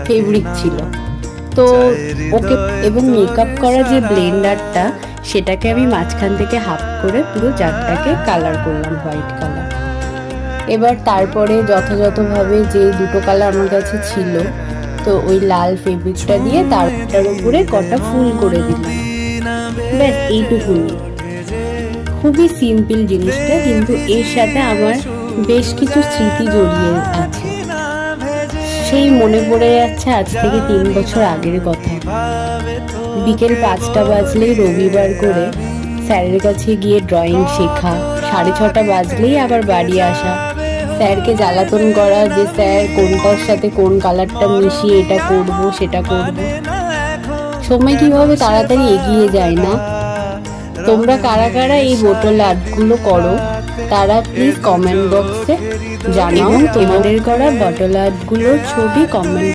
Fabric ছিল। তো ওকে এবং মেকআপ করা যে ব্লেন্ডারটা, সেটাকে আমি মাঝখান থেকে হাফ করে পুরো জারটাকে কালার করলাম হোয়াইট কালার। এবার তারপরে যথাযথভাবে যে দুটো কালার আমার কাছে ছিল, তো ওই লাল ফেব্রিকটা দিয়ে তারটার উপরে কটা ফুল করে দিলাম। ব্যাস এইটুকুনি, খুবই সিম্পল জিনিসটা, কিন্তু এর সাথে আমার বেশ কিছু স্মৃতি জড়িয়ে আছে। সেই মনে পড়ে যাচ্ছে আজ থেকে 3 বছর আগের কথা। বিকেল 5টা বাজলেই রবিবার করে স্যারের কাছে গিয়ে ড্রয়িং শেখা, 6:30 বাজলেই আবার বাড়ি আসা, স্যারকে জ্বালাতন করা যে স্যার কোনটার সাথে কোন কালারটা মিশিয়ে এটা করব সেটা করব। সময় কিভাবে তাড়াতাড়ি এগিয়ে যায় না। তোমরা কারা কারা এই বোতল আর্টগুলো করো তারা প্লিজ কমেন্ট বক্সে জানাও। তোমাদের করা বটল আর্টগুলোর ছবি কমেন্ট